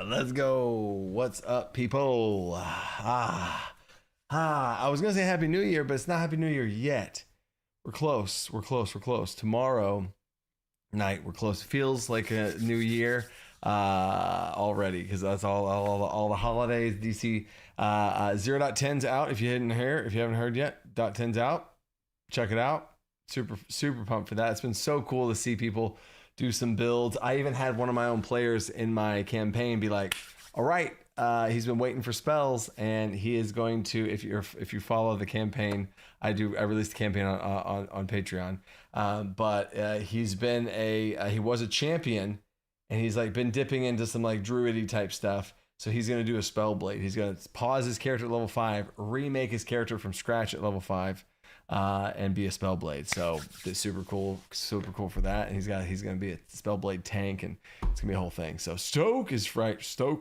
Let's go. What's up, people? I was gonna say Happy New Year, but it's not Happy New Year yet. We're close. Tomorrow night, we're close. It feels like a new year already, because that's all the holidays. DC 0.10's out. If you haven't heard yet, .10's out. Check it out. Super pumped for that. It's been so cool to see people do some builds. I even had one of my own players in my campaign be like, all right, he's been waiting for spells, and he is going to, if you follow the campaign, I released the campaign on Patreon, but he was a champion, and he's like been dipping into some like druidy type stuff. So he's going to do a spell blade. He's going to pause his character at level 5, remake his character from scratch at level 5, and be a spellblade. So it's super cool for that. And he's going to be a spellblade tank, and it's gonna be a whole thing. So Stoke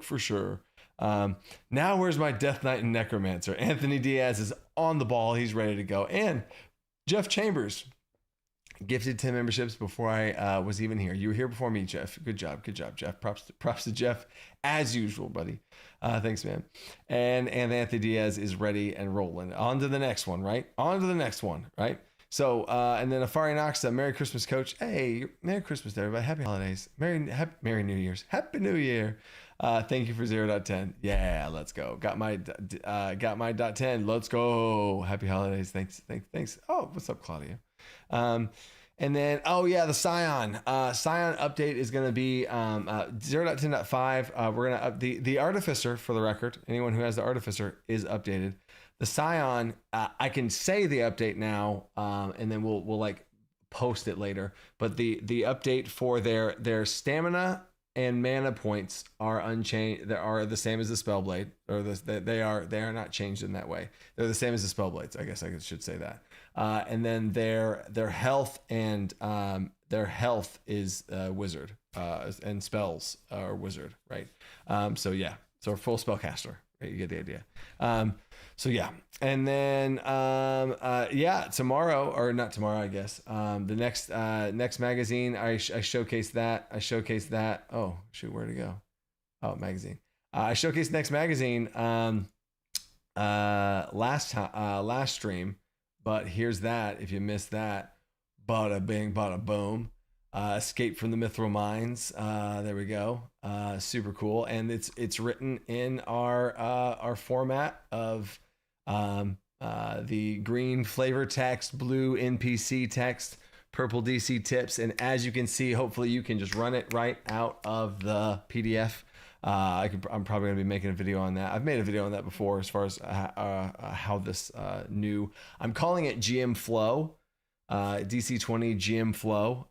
for sure. Now where's my Death Knight and Necromancer? Anthony Diaz is on the ball. He's ready to go. And Jeff Chambers gifted 10 memberships before I was even here. You were here before me, Jeff. Good job, Jeff. Props to Jeff as usual, buddy. Thanks, man. And Anthony Diaz is ready and rolling. On to the next one, right? So, and then Afari Noxa, Merry Christmas, Coach. Hey, Merry Christmas to everybody. Happy holidays. Merry New Year's. Happy New Year. Thank you for 0.10. Yeah, let's go. Got my .10. Let's go. Happy holidays. Thanks. Oh, what's up, Claudia? And then, the Scion update is going to be 0.10.5. We're going to up the Artificer, for the record. Anyone who has the Artificer is updated. The Scion, I can say the update now, and then we'll like post it later. But the update for their stamina and mana points are unchanged. They are the same as the Spellblade, or they are not changed in that way. They're the same as the Spellblades. I guess I should say that. And then their health and their health is wizard, and spells are wizard, right? So a full spellcaster. Right? You get the idea. And then tomorrow, or not tomorrow, I guess. The next magazine, I showcased that. Oh shoot, where'd it go? Oh, magazine. I showcased next magazine last stream. But here's that. If you missed that, bada bing, bada boom. Escape from the Mithril Mines. There we go. Super cool. And it's written in our format of the green flavor text, blue NPC text, purple DC tips. And as you can see, hopefully you can just run it right out of the PDF. I'm probably going to be making a video on that. I've made a video on that before, as far as how this new, I'm calling it GM Flow, DC20 GM Flow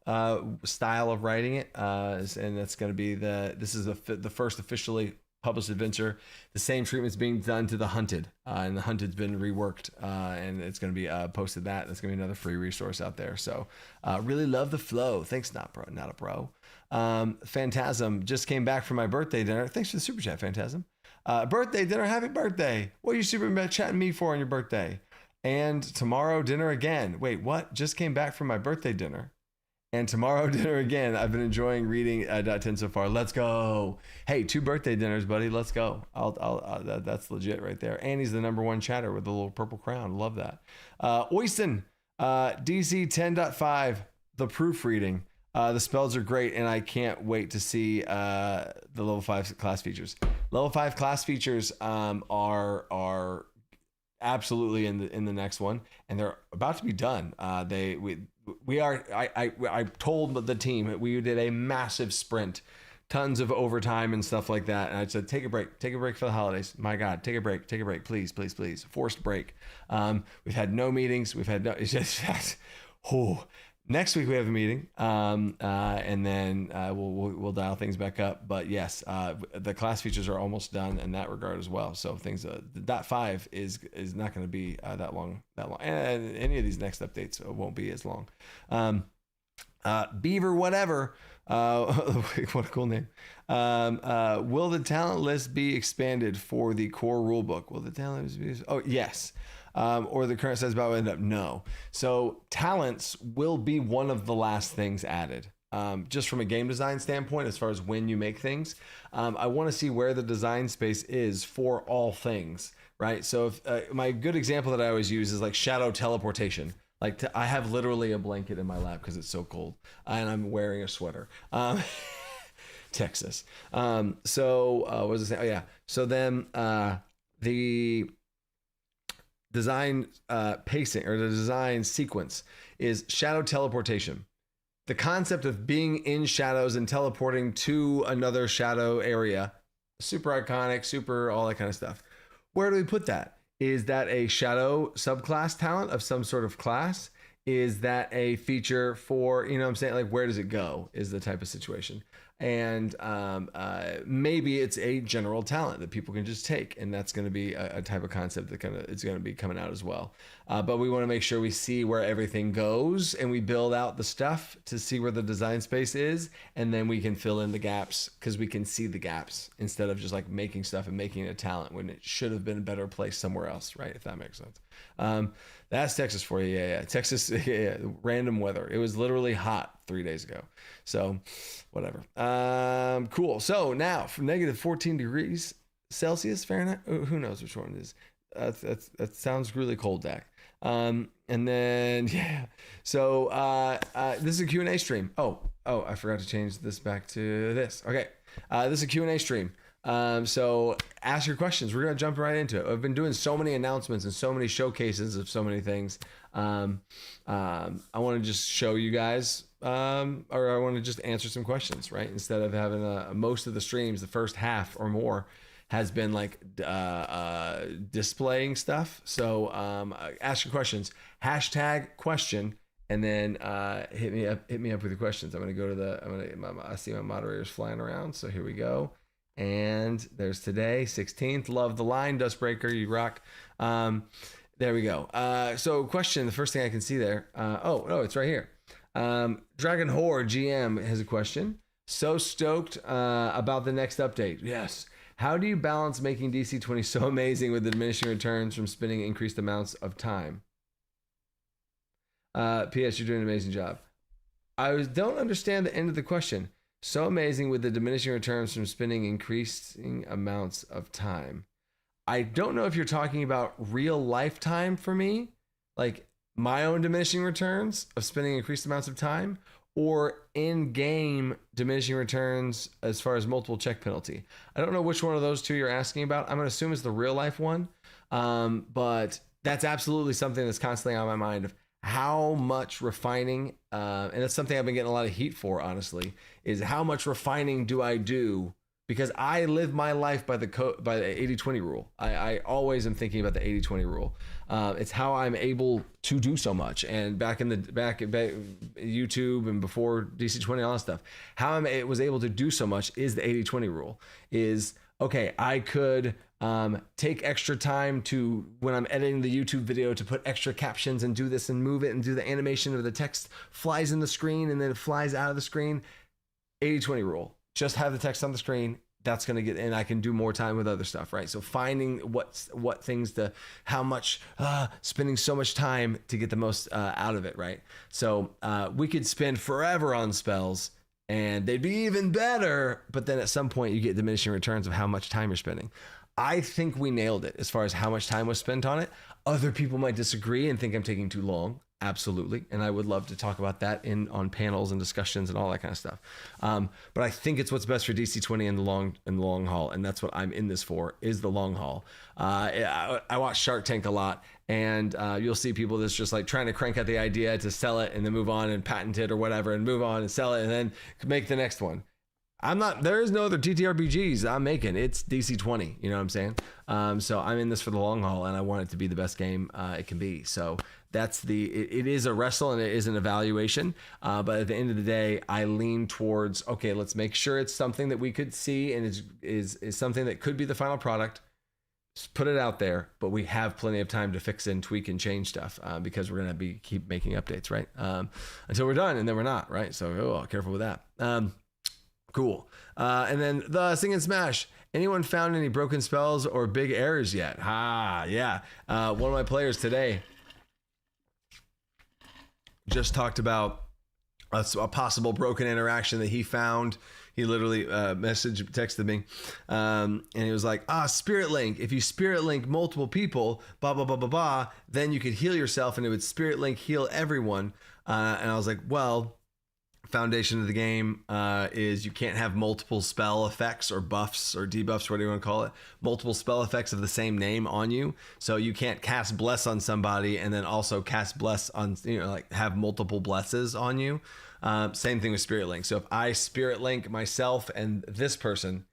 style of writing it. And that's going to be this is the first officially published adventure. The same treatment's being done to the Hunted, and the Hunted's been reworked, and it's going to be posted. That's going to be another free resource out there. So really love the flow. Thanks, not a bro. Phantasm just came back from my birthday dinner. Thanks for the super chat, Phantasm. Birthday dinner, happy birthday. What are you super chatting me for on your birthday? And tomorrow dinner again. Wait, what? Just came back from my birthday dinner, and tomorrow dinner again. I've been enjoying reading .10 so far. Let's go. Hey, 2 birthday dinners, buddy. Let's go. That's legit right there. And he's the #1 chatter with the little purple crown. Love that. Oyston, DC 10.5, the proofreading. The spells are great, and I can't wait to see the level 5 class features. Level 5 class features are absolutely in the next one, and they're about to be done. I told the team we did a massive sprint, tons of overtime and stuff like that, and I said take a break for the holidays. My God, take a break, please, forced break. We've had no meetings. It's just next week we have a meeting, and then we'll dial things back up. But yes, the class features are almost done in that regard as well. So things, the .5 is not going to be that long, and any of these next updates won't be as long. Beaver, whatever. What a cool name. Will the talent list be expanded for the core rulebook? Will the talent list be? Oh yes. Or the current size battle end up? No. So talents will be one of the last things added. just from a game design standpoint, as far as when you make things, I want to see where the design space is for all things, right? So if, my good example that I always use is like shadow teleportation. Like I have literally a blanket in my lap because it's so cold, and I'm wearing a sweater. Texas. What was I saying? Oh yeah. So then the design pacing or the design sequence is shadow teleportation. The concept of being in shadows and teleporting to another shadow area, super iconic, super all that kind of stuff. Where do we put that? Is that a shadow subclass talent of some sort of class? Is that a feature for, you know what I'm saying? Like, where does it go is the type of situation. And maybe it's a general talent that people can just take, and that's going to be a type of concept that it's going to be coming out as well. But we want to make sure we see where everything goes, and we build out the stuff to see where the design space is, and then we can fill in the gaps because we can see the gaps instead of just like making stuff and making it a talent when it should have been a better place somewhere else, right? If that makes sense. That's Texas for you. Yeah. Texas, yeah. Random weather. It was literally hot 3 days ago. So whatever. Cool. So now from negative 14 degrees Celsius, Fahrenheit, who knows which one it is. That sounds really cold, Dak. And then, yeah. So this is a Q&A stream. Oh, I forgot to change this back to this. Okay. This is a Q&A stream. So ask your questions. We're going to jump right into it. I've been doing so many announcements and so many showcases of so many things. I want to just show you guys, or I want to just answer some questions, right? Instead of having most of the streams, the first half or more has been like displaying stuff. So ask your questions, #question, and then hit me up with your questions. I'm going to go to I see my moderators flying around. So here we go. And there's today, 16th. Love the line, Dustbreaker, you rock. There we go. So question, the first thing I can see there. No, it's right here. Dragon Horde GM has a question. So stoked about the next update. Yes. How do you balance making DC20 so amazing with the diminishing returns from spending increased amounts of time? P.S. You're doing an amazing job. I don't understand the end of the question. So amazing with the diminishing returns from spending increasing amounts of time. I don't know if you're talking about real lifetime for me, like my own diminishing returns of spending increased amounts of time, or in-game diminishing returns as far as multiple check penalty. I don't know which one of those two you're asking about. I'm going to assume it's the real life one, but that's absolutely something that's constantly on my mind of how much refining, and that's something I've been getting a lot of heat for, honestly, is how much refining do I do? Because I live my life by the 80-20 rule. I always am thinking about the 80-20 rule. It's how I'm able to do so much. And back YouTube and before DC20, all that stuff, how I was able to do so much is the 80-20 rule. Is, okay, I could take extra time to, when I'm editing the YouTube video, to put extra captions and do this and move it and do the animation of the text flies in the screen and then it flies out of the screen. 80-20 rule. Just have the text on the screen. That's going to get, and I can do more time with other stuff, right? So finding what things to, how much, spending so much time to get the most out of it, right? So we could spend forever on spells and they'd be even better, but then at some point you get diminishing returns of how much time you're spending. I think we nailed it as far as how much time was spent on it. Other people might disagree and think I'm taking too long. Absolutely. And I would love to talk about that on panels and discussions and all that kind of stuff. But I think it's what's best for DC20 in the long haul. And that's what I'm in this for, is the long haul. I watch Shark Tank a lot, and you'll see people that's just like trying to crank out the idea to sell it and then move on and patent it or whatever and move on and sell it and then make the next one. There is no other TTRPGs I'm making. It's DC20, you know what I'm saying? So I'm in this for the long haul, and I want it to be the best game it can be. So that's it is a wrestle and it is an evaluation. But at the end of the day, I lean towards, okay, let's make sure it's something that we could see and is something that could be the final product. Just put it out there, but we have plenty of time to fix and tweak and change stuff because we're going to keep making updates, right? Until we're done, and then we're not, right? So careful with that. Cool. And then the Sing and Smash. Anyone found any broken spells or big errors yet? Yeah. One of my players today just talked about a possible broken interaction that he found. He literally texted me, and he was like, Spirit Link. If you Spirit Link multiple people, blah, blah, blah, blah, blah, then you could heal yourself and it would Spirit Link heal everyone. And I was like, well, foundation of the game is you can't have multiple spell effects or buffs or debuffs, whatever you want to call it, multiple spell effects of the same name on you. So you can't cast Bless on somebody and then also cast Bless on, like have multiple blesses on you. Same thing with Spirit Link. So if I Spirit Link myself and this person,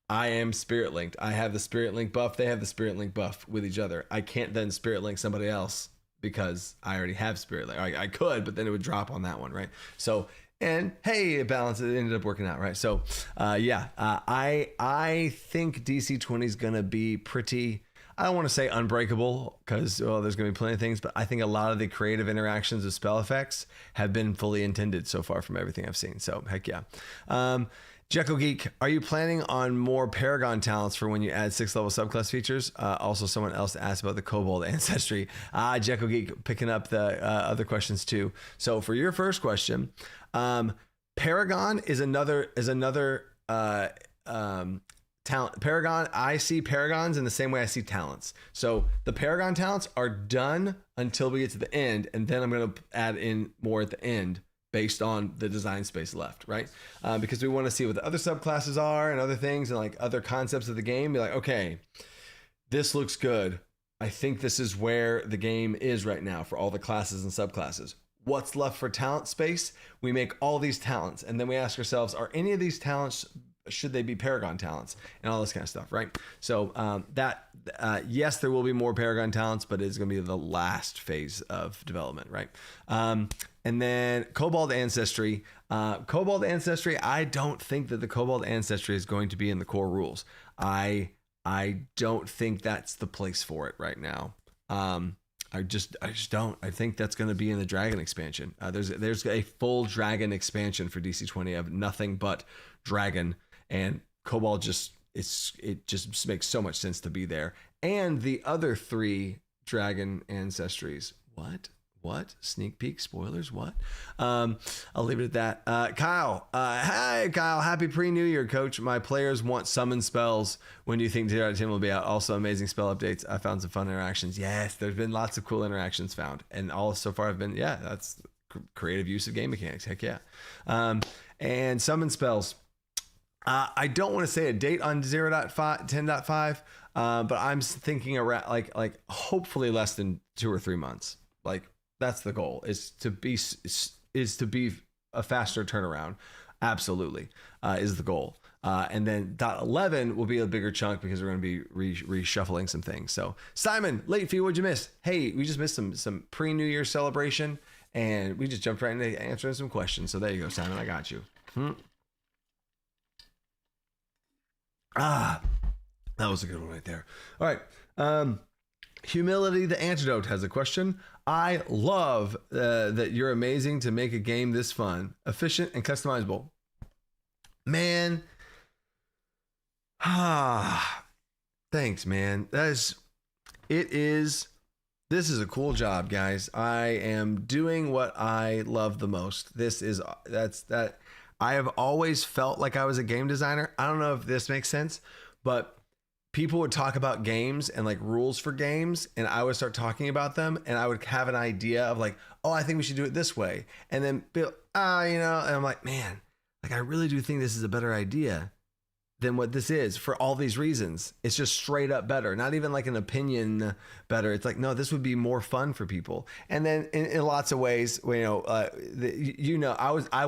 I am Spirit Linked. I have the Spirit Link buff. They have the Spirit Link buff with each other. I can't then Spirit Link somebody else because I already have Spirit Link. I could, but then it would drop on that one, right? So, and hey, it balanced. It ended up working out, right? So, I think DC20 is gonna be pretty. I don't want to say unbreakable because there's going to be plenty of things, but I think a lot of the creative interactions of spell effects have been fully intended so far from everything I've seen. So heck yeah. Jekyll Geek, are you planning on more Paragon talents for when you add 6th level subclass features? Also, someone else asked about the Kobold ancestry. Jekyll Geek picking up the other questions too. So for your first question, Paragon is another talent. Paragon, I see Paragons in the same way I see talents. So the Paragon talents are done until we get to the end, and then I'm going to add in more at the end based on the design space left, right? Because we want to see what the other subclasses are and other things and like other concepts of the game. Be like, okay, this looks good. I think this is where the game is right now for all the classes and subclasses. What's left for talent space? We make all these talents, and then we ask ourselves, are any of these talents, should they be Paragon talents and all this kind of stuff, right? So yes, there will be more Paragon talents, but it's going to be the last phase of development, right? And then Kobold Ancestry. I don't think that the Kobold Ancestry is going to be in the core rules. I don't think that's the place for it right now. I just don't. I think that's going to be in the Dragon expansion. There's a full Dragon expansion for DC20 of nothing but Dragon. And Kobold it just makes so much sense to be there. And the other 3 Dragon ancestries. What? Sneak peek, spoilers, what? I'll leave it at that. Kyle. Hi, Kyle. Happy pre-New Year, coach. My players want summon spells. When do you think 0 out of 10 will be out? Also, amazing spell updates. I found some fun interactions. Yes, there's been lots of cool interactions found. And all so far have been, that's creative use of game mechanics. Heck yeah. And summon spells. I don't want to say a date on 10.5, but I'm thinking around like hopefully less than 2 or 3 months. Like that's the goal is to be a faster turnaround. Absolutely is the goal. And then .11 will be a bigger chunk because we're going to be reshuffling some things. So Simon, late fee, what'd you miss? Hey, we just missed some pre-New Year celebration and we just jumped right into answering some questions. So there you go, Simon. I got you. That was a good one right there. All right. Humility the Antidote has a question. I love that you're amazing to make a game this fun, efficient, and customizable. Man. Thanks, man. This is a cool job, guys. I am doing what I love the most. I have always felt like I was a game designer. I don't know if this makes sense, but people would talk about games and like rules for games, and I would start talking about them, and I would have an idea of like, oh, I think we should do it this way. And then, and I'm like, man, like I really do think this is a better idea than what this is for all these reasons. It's just straight up better. Not even like an opinion better. It's like, no, this would be more fun for people. And then in lots of ways, I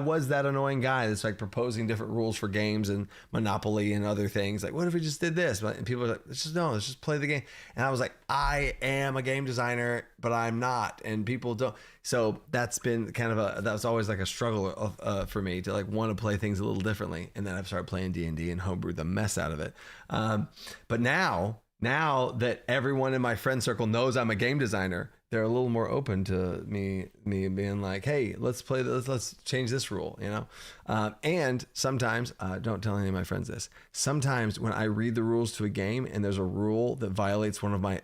was that annoying guy that's like proposing different rules for games and Monopoly and other things. Like, what if we just did this? And people were like, let's just play the game. And I was like, I am a game designer, but I'm not. And people don't. So that's been that was always like a struggle for me to like want to play things a little differently. And then I've started playing D&D and homebrew the mess out of it. But now that everyone in my friend circle knows I'm a game designer, they're a little more open to me being like, hey, let's play this, let's change this rule, you know. And sometimes, don't tell any of my friends this, sometimes when I read the rules to a game and there's a rule that violates one of my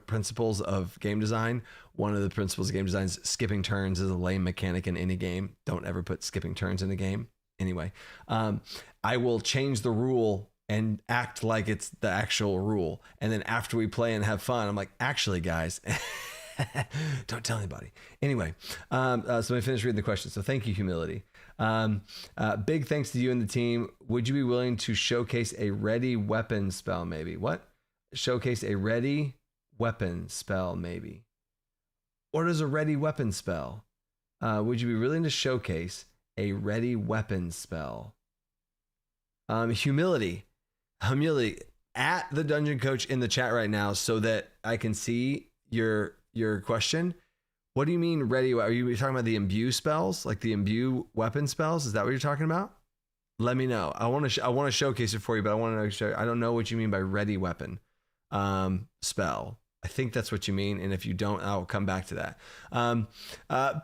principles of game design, one of the principles of game design is skipping turns is a lame mechanic in any game. Don't ever put skipping turns in a game. Anyway, I will change the rule and act like it's the actual rule. And then after we play and have fun, I'm like, actually, guys, don't tell anybody. Anyway, so I finished reading the question. So thank you, Humility. Big thanks to you and the team. Would you be willing to showcase a ready weapon spell, maybe? What? Showcase a ready weapon spell, maybe. What is a ready weapon spell? Would you be willing to showcase a ready weapon spell? Humility at the Dungeon Coach in the chat right now so that I can see your question. What do you mean ready? Are you talking about the imbue spells, like the imbue weapon spells? Is that what you're talking about? Let me know. I want to showcase it for you, but I don't know what you mean by ready weapon spell. I think that's what you mean, and if you don't, I'll come back to that.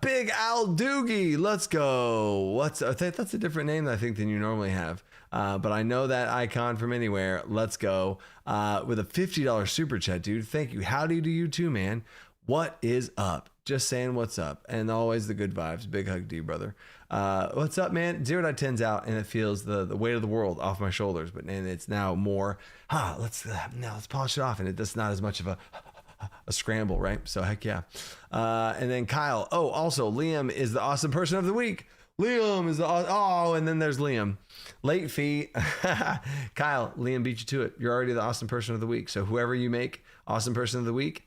Big Al Doogie, let's go. That's a different name, I think, than you normally have. But I know that icon from anywhere. Let's go. With a $50 super chat, dude. Thank you. Howdy to you too, man. What is up? Just saying what's up. And always the good vibes. Big hug to you, brother. What's up, man? 0.10's out, and it feels the weight of the world off my shoulders. But and it's now more, let's polish it off. And it's not as much of a scramble, right? So heck yeah. And then Kyle. Oh, also Liam is the awesome person of the week. Liam is and then there's Liam. Late fee. Kyle, Liam beat you to it. You're already the awesome person of the week. So whoever you make awesome person of the week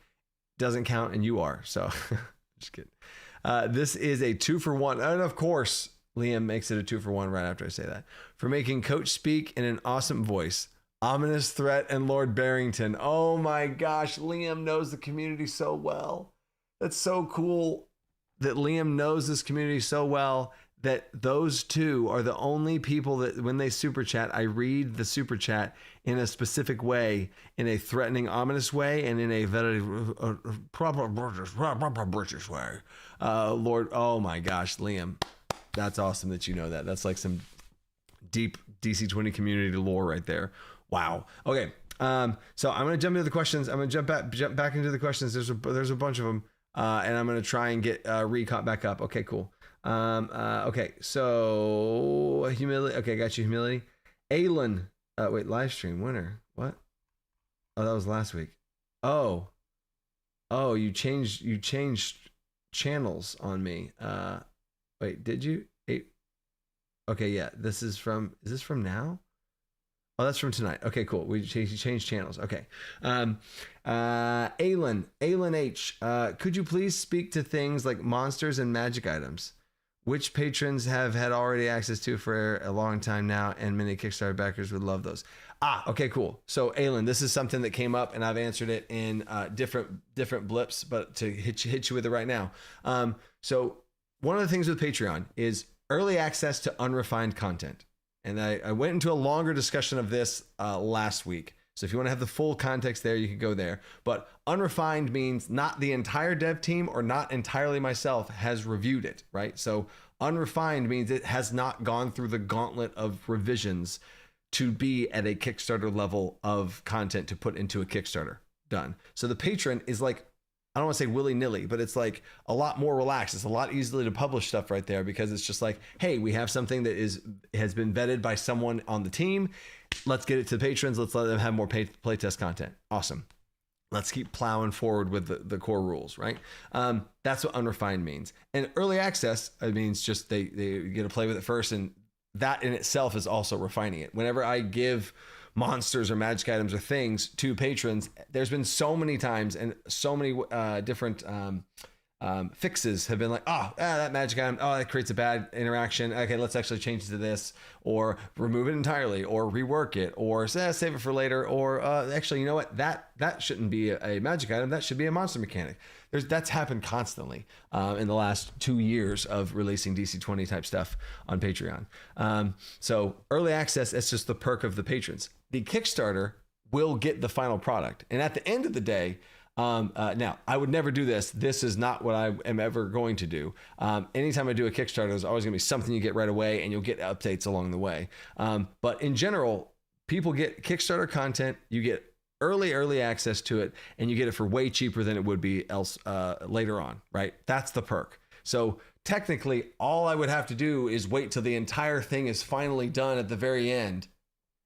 doesn't count, and you are. So just kidding. This is a 2-for-1. And of course, Liam makes it a 2-for-1 right after I say that. For making Coach speak in an awesome voice. Ominous Threat and Lord Barrington. Oh my gosh, Liam knows the community so well. That's so cool that Liam knows this community so well that those two are the only people that when they super chat, I read the super chat in a specific way, in a threatening, ominous way, and in a very proper British way. Lord, oh my gosh, Liam, that's awesome that you know that. That's like some deep DC20 community lore right there. Wow. Okay. So I'm going to jump into the questions. I'm going to jump back into the questions. There's a bunch of them. And I'm going to try and get recaught back up. Okay, cool. Okay. So humility. Okay. Got you. Humility. Aylin. Wait, live stream winner. What? Oh, that was last week. Oh, you changed channels on me. Wait, did you? Okay. Yeah. Is this from now? Oh, that's from tonight. Okay, cool. We changed channels. Okay. Aylin H. Could you please speak to things like monsters and magic items, which patrons have had already access to for a long time now, and many Kickstarter backers would love those. Okay, cool. So Aylin, this is something that came up, and I've answered it in different blips, but to hit you with it right now. So one of the things with Patreon is early access to unrefined content. And I went into a longer discussion of this last week. So if you want to have the full context there, you can go there. But unrefined means not the entire dev team or not entirely myself has reviewed it, right? So unrefined means it has not gone through the gauntlet of revisions to be at a Kickstarter level of content to put into a Kickstarter. Done. So the patron is like, I don't want to say willy-nilly, but it's like a lot more relaxed. It's a lot easier to publish stuff right there because it's just like, hey, we have something that has been vetted by someone on the team. Let's get it to the patrons. Let's let them have more playtest content. Awesome. Let's keep plowing forward with the core rules, right? That's what unrefined means. And early access, it means just they get to play with it first, and that in itself is also refining it. Whenever I give monsters or magic items or things to patrons, there's been so many times and so many different fixes have been like, that magic item, that creates a bad interaction. Okay, let's actually change it to this, or remove it entirely, or rework it, or save it for later, or actually, you know what, that shouldn't be a magic item, that should be a monster mechanic. That's happened constantly in the last 2 years of releasing DC20 type stuff on Patreon. So early access, that's just the perk of the patrons. The Kickstarter will get the final product. And at the end of the day, Now, I would never do this. This is not what I am ever going to do. Anytime I do a Kickstarter, there's always going to be something you get right away, and you'll get updates along the way. But in general, people get Kickstarter content. You get early access to it, and you get it for way cheaper than it would be else later on, right? That's the perk. So technically, all I would have to do is wait till the entire thing is finally done at the very end,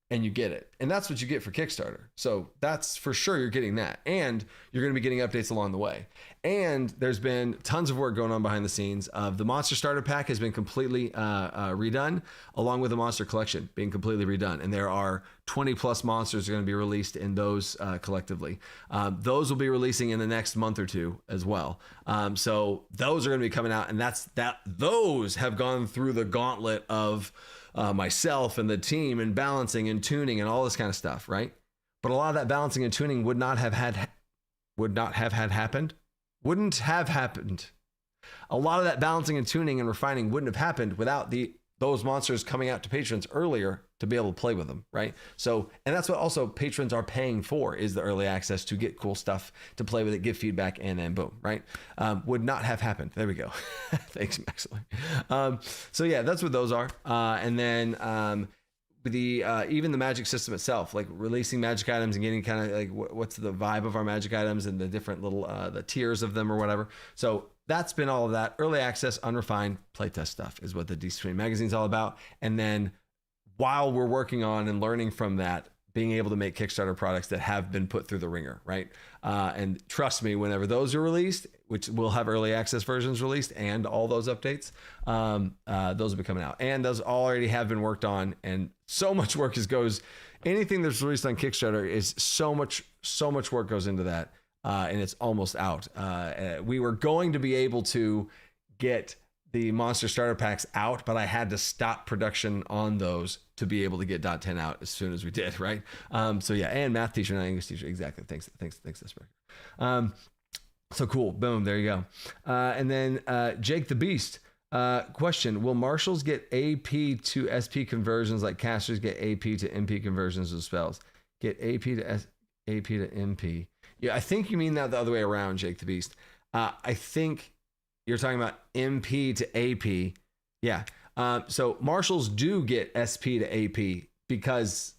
and you get it. And that's what you get for Kickstarter. So that's for sure, you're getting that. And you're going to be getting updates along the way. And there's been tons of work going on behind the scenes. The Monster Starter Pack has been completely redone, along with the Monster Collection being completely redone. And there are 20 plus monsters that are going to be released in those collectively. Those will be releasing in the next month or two as well. So those are going to be coming out. And those have gone through the gauntlet of myself and the team and balancing and tuning and all this kind of stuff, right? But a lot of that balancing and tuning wouldn't have happened. A lot of that balancing and tuning and refining wouldn't have happened without those monsters coming out to patrons earlier to be able to play with them, right? So, and that's what also patrons are paying for, is the early access to get cool stuff, to play with it, give feedback, and then boom, right? Would not have happened. There we go. Thanks, Maxley. So yeah, that's what those are. And then even the magic system itself, like releasing magic items and getting kind of like what's the vibe of our magic items and the different little the tiers of them or whatever. So that's been all of that. Early access, unrefined playtest stuff is what the DC20 magazine is all about. And then while we're working on and learning from that, being able to make Kickstarter products that have been put through the ringer, right? And trust me, whenever those are released, which will have early access versions released and all those updates, those will be coming out. And those already have been worked on, and so much work goes. Anything that's released on Kickstarter is so much work goes into that, and it's almost out. We were going to be able to get the Monster Starter Packs out, but I had to stop production on those to be able to get .10 out as soon as we did, right? So yeah, and math teacher, not English teacher, exactly. Thanks, Disper. So cool, boom, there you go. And then Jake the Beast, question: will marshals get AP to SP conversions like casters get AP to MP conversions of spells? Get AP to AP to MP? Yeah, I think you mean that the other way around, Jake the Beast. I think you're talking about MP to AP. Yeah. So marshals do get SP to AP because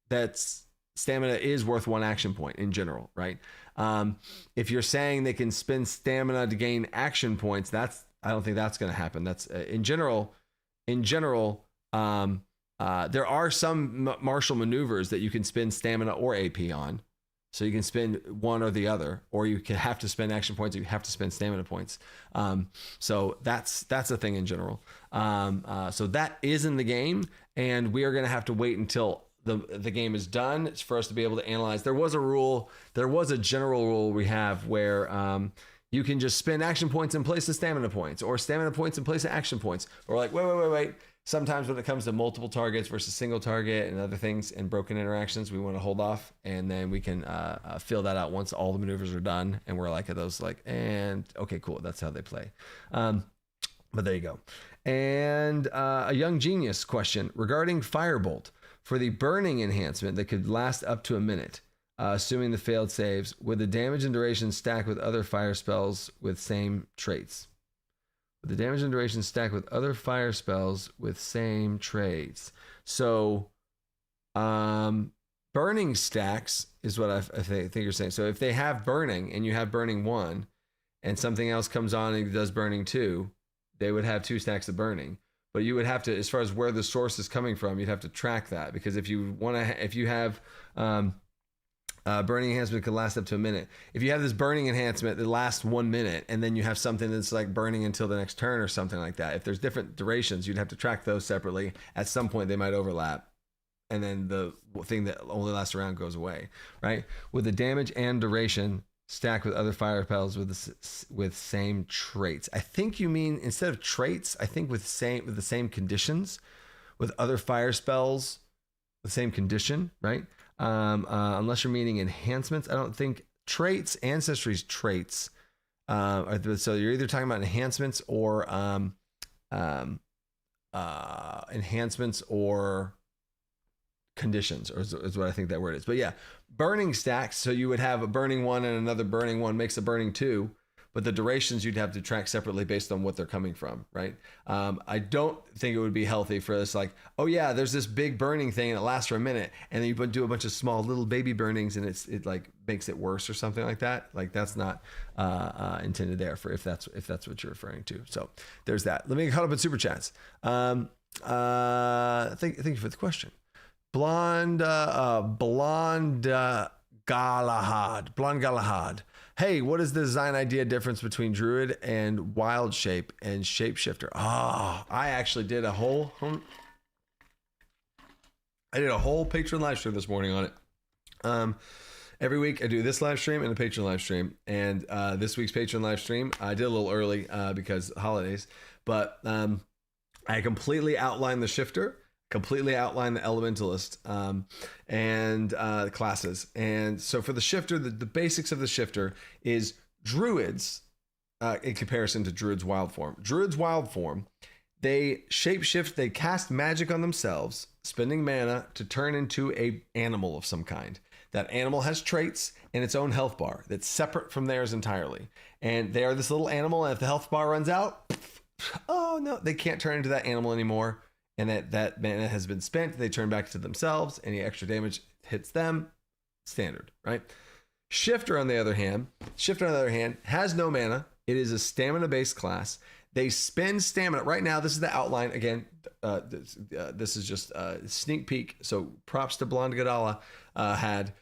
that's stamina is worth 1 action point in general, right? If you're saying they can spend stamina to gain action points, I don't think that's going to happen. That's in general, there are some martial maneuvers that you can spend stamina or AP on. So you can spend one or the other, or you can have to spend action points, or you have to spend stamina points. So that's a thing in general. So that is in the game, and we are going to have to wait until the game is done for us to be able to analyze. There was a general rule we have where you can just spend action points in place of stamina points, or stamina points in place of action points. Or like, wait. Sometimes when it comes to multiple targets versus single target and other things and broken interactions, we want to hold off, and then we can fill that out once all the maneuvers are done, and we're like at those and okay, cool, that's how they play. But there you go. And a young genius question regarding Firebolt for the burning enhancement that could last up to a minute, assuming the failed saves. Would the damage and duration stack with other fire spells with same traits? The damage and duration stack with other fire spells with same traits. So, burning stacks is what I think you're saying. So if they have burning and you have burning 1 and something else comes on and does burning 2, they would have 2 stacks of burning. But you would have to, as far as where the source is coming from, you'd have to track that, because if you have burning enhancement could last up to a minute. If you have this burning enhancement that lasts 1 minute, and then you have something that's like burning until the next turn or something like that, if there's different durations, you'd have to track those separately. At some point they might overlap, and then the thing that only lasts around goes away, right? With the damage and duration stack with other fire spells with same traits. I think you mean instead of traits, I think with the same conditions, with other fire spells, the same condition, right? Unless you're meaning enhancements. I don't think traits, Ancestry's traits. So you're either talking about enhancements or conditions, or is what I think that word is. But yeah, burning stacks. So you would have a burning one and another burning one makes a burning two, but the durations you'd have to track separately based on what they're coming from, right? I don't think it would be healthy for this, like, oh yeah, there's this big burning thing and it lasts for a minute, and then you do a bunch of small little baby burnings and it like makes it worse or something like that. Like that's not intended there for if that's what you're referring to. So there's that. Let me get caught up in super chats. Thank you for the question. Blonde Galahad. Hey, what is the design idea difference between Druid and Wild Shape and Shapeshifter? I actually did a whole Patreon live stream this morning on it. Every week I do this live stream and a Patreon live stream, and this week's Patreon live stream I did a little early because holidays, but I completely outlined the shifter, completely outline the elementalist and the classes. And so for the shifter, the basics of the shifter is druids in comparison to druids wild form. Druids wild form, they shapeshift, they cast magic on themselves, spending mana to turn into a animal of some kind. That animal has traits and its own health bar that's separate from theirs entirely. And they are this little animal, and if the health bar runs out, oh no, they can't turn into that animal anymore. And that mana has been spent, they turn back to themselves. Any extra damage hits them, standard, right? Shifter, on the other hand, has no mana. It is a stamina-based class. They spend stamina. Right now, this is the outline. Again, this is just a sneak peek. So props to Blonde Gadala had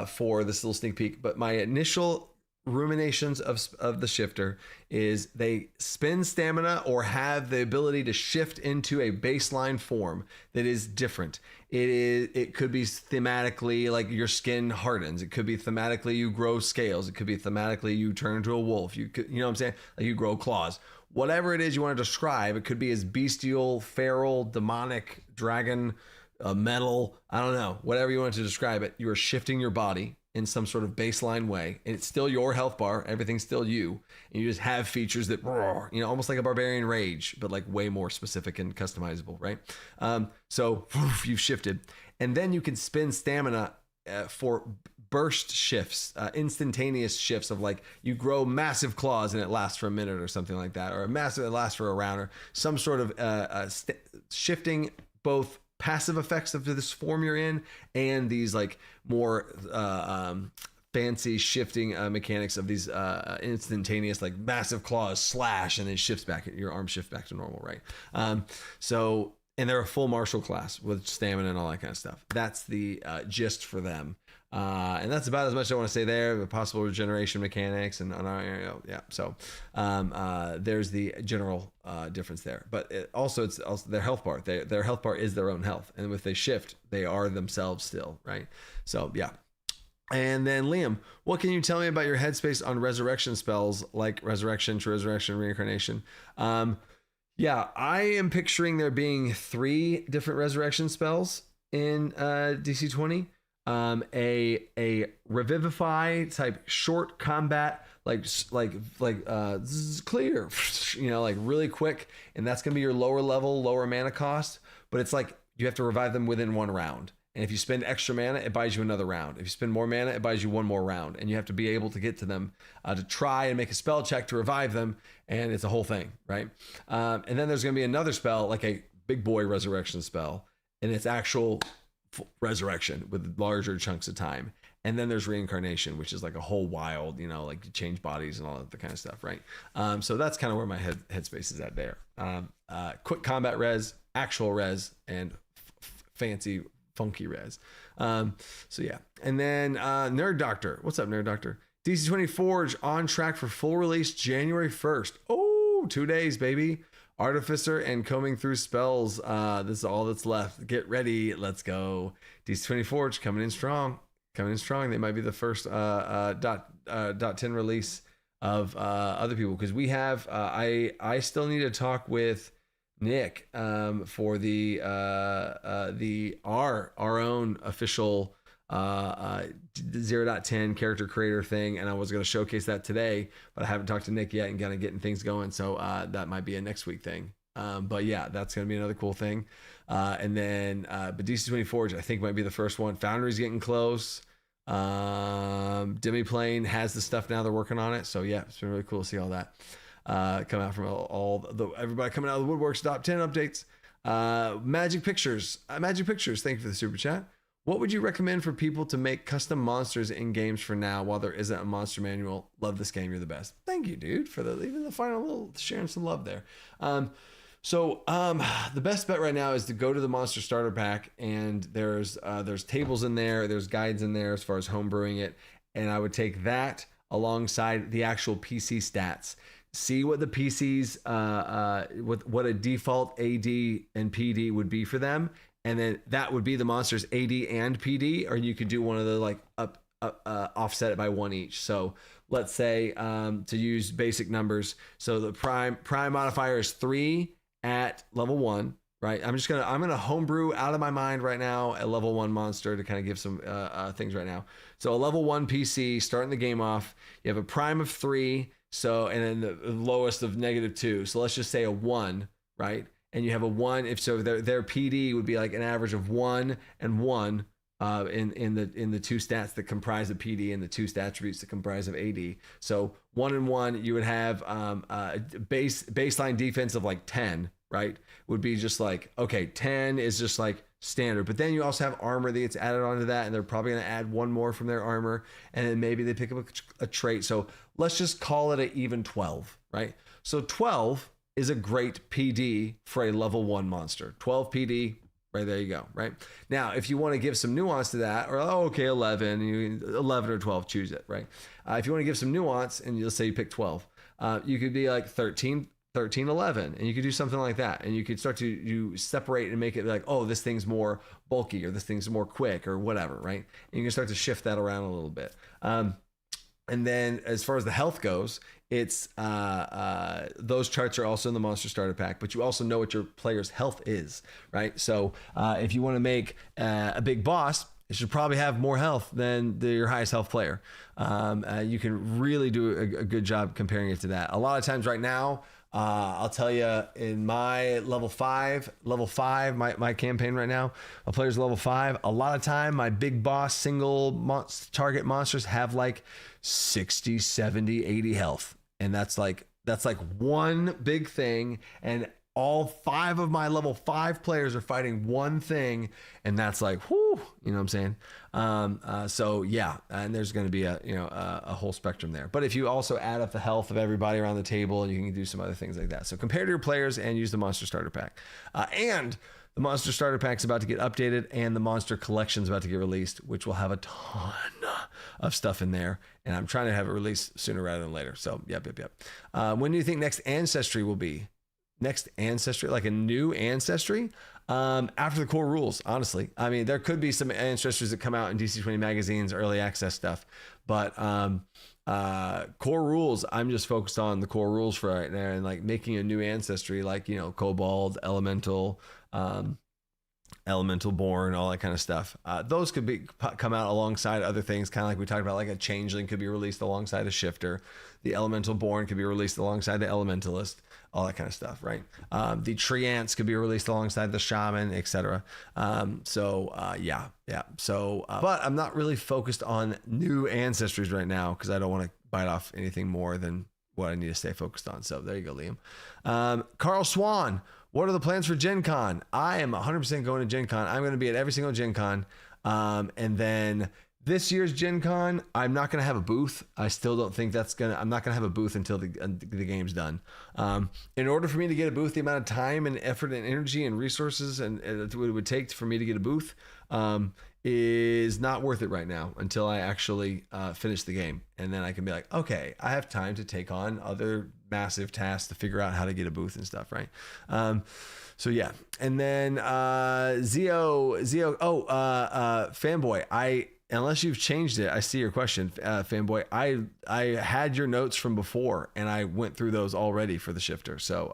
for this little sneak peek. But my initial ruminations of the shifter is they spend stamina or have the ability to shift into a baseline form that is different. It could be thematically like your skin hardens. It could be thematically you grow scales. It could be thematically you turn into a wolf. You know what I'm saying? Like you grow claws. Whatever it is you want to describe, it could be as bestial, feral, demonic, dragon, metal. I don't know. Whatever you want to describe it, you are shifting your body in some sort of baseline way, and it's still your health bar, everything's still you, and you just have features that roar, almost like a barbarian rage, but like way more specific and customizable, right? So you've shifted, and then you can spend stamina for burst shifts, instantaneous shifts of like you grow massive claws and it lasts for a minute or something like that, or a massive it lasts for a round, or some sort of shifting both passive effects of this form you're in and these like more fancy shifting mechanics of these instantaneous like massive claws slash and it shifts back, your arm shifts back to normal, right? So, and they're a full martial class with stamina and all that kind of stuff. That's the gist for them. And that's about as much I want to say there. The possible regeneration mechanics and yeah. So there's the general difference there. But it's also their health bar. Their health bar is their own health, and if they shift, they are themselves still, right? So yeah. And then Liam, what can you tell me about your headspace on resurrection spells like resurrection, true resurrection, reincarnation? Yeah, I am picturing there being 3 different resurrection spells in DC20. A revivify type short combat, like clear, like really quick, and that's gonna be your lower level, lower mana cost. But it's like you have to revive them within 1 round, and if you spend extra mana, it buys you another round. If you spend more mana, it buys you 1 more round, and you have to be able to get to them to try and make a spell check to revive them, and it's a whole thing, right? And then there's gonna be another spell, like a big boy resurrection spell, and it's actual resurrection with larger chunks of time. And then there's reincarnation, which is like a whole wild, like you change bodies and all that kind of stuff, right? So that's kind of where my headspace is at there. Quick combat res, actual res, and fancy funky res. So yeah. And then Nerd Doctor, what's up, Nerd Doctor? DC20 Forge on track for full release January 1st. Oh, 2 days, baby. Artificer and combing through spells. This is all that's left. Get ready. Let's go. DC20 Forge coming in strong. They might be the first dot 10 release of other people, because we have I still need to talk with Nick for the our own official 0.10 character creator thing, and I was going to showcase that today, but I haven't talked to Nick yet and kind of getting things going, so that might be a next week thing. But yeah, that's going to be another cool thing. And then, but DC20 Forge, I think might be the first one. Foundry's getting close. Demiplane has the stuff now. They're working on it. So yeah, it's been really cool to see all that come out from everybody coming out of the woodworks. Top 10 updates. Magic Pictures. Magic Pictures, thank you for the super chat. What would you recommend for people to make custom monsters in games for now while there isn't a monster manual? Love this game. You're the best. Thank you, dude, for even the final little sharing some love there. So the best bet right now is to go to the monster starter pack, and there's tables in there, there's guides in there as far as home brewing it, and I would take that alongside the actual PC stats. See what the PCs, what a default AD and PD would be for them, and then that would be the monster's AD and PD, or you could do one of the like offset it by one each. So let's say to use basic numbers, so the prime modifier is 3 at level 1, right? I'm gonna homebrew out of my mind right now a level 1 monster to kind of give some things right now. So a level 1 PC starting the game off, you have a prime of 3. So, and then the lowest of -2. So let's just say a 1, right? And you have a 1. If so, their PD would be like an average of 1 and 1 in the 2 stats that comprise of PD and the 2 stat attributes that comprise of AD. So 1 and 1, you would have a baseline defense of like 10, right? Would be just like, okay, 10 is just like standard, but then you also have armor that gets added onto that, and they're probably going to add 1 more from their armor, and then maybe they pick up a trait. So let's just call it an even 12, right? So 12 is a great PD for a level 1 monster. 12 PD, right there you go, right? Now, if you want to give some nuance to that, or okay, 11 or 12, choose it, right? If you want to give some nuance, and let's say you pick 12, you could be like 13, 11, and you could do something like that, and you could start to separate and make it like, oh, this thing's more bulky, or this thing's more quick, or whatever, right? And you can start to shift that around a little bit. And then as far as the health goes, it's those charts are also in the monster starter pack, but you also know what your player's health is, right? So if you want to make a big boss, it should probably have more health than your highest health player. You can really do a good job comparing it to that. A lot of times right now, I'll tell you, in my level 5, my campaign right now, a player's level 5. A lot of time, my big boss single target monsters have like 60, 70, 80 health. And that's like one big thing. And all 5 of my level 5 players are fighting one thing. And that's like, whoo, you know what I'm saying? So yeah, and there's going to be a whole spectrum there. But if you also add up the health of everybody around the table, you can do some other things like that. So compare to your players and use the monster starter pack. And the monster starter pack is about to get updated, and the monster collection is about to get released, which will have a ton of stuff in there. And I'm trying to have it released sooner rather than later. So yep. When do you think next ancestry will be? Next ancestry, like a new ancestry? After the core rules, honestly. I mean, there could be some ancestries that come out in DC20 magazines, early access stuff, but core rules, I'm just focused on the core rules for right now, and like making a new ancestry, like, Kobold, Elemental, Elemental Born, all that kind of stuff. Those could come out alongside other things, kind of like we talked about, like a Changeling could be released alongside a Shifter. The Elemental Born could be released alongside the Elementalist, all that kind of stuff, right? The Treants could be released alongside the Shaman, etc. Yeah. So, but I'm not really focused on new ancestries right now because I don't want to bite off anything more than what I need to stay focused on. So there you go, Liam. Carl Swan, what are the plans for Gen Con? I am 100% going to Gen Con. I'm going to be at every single Gen Con. And then this year's Gen Con, I'm not going to have a booth. I still don't think I'm not going to have a booth until the game's done. In order for me to get a booth, the amount of time and effort and energy and resources and it would take for me to get a booth is not worth it right now until I actually finish the game. And then I can be like, okay, I have time to take on other massive tasks to figure out how to get a booth and stuff, right? So yeah. And then Fanboy, unless you've changed it, I see your question, Fanboy. I had your notes from before, and I went through those already for the Shifter. So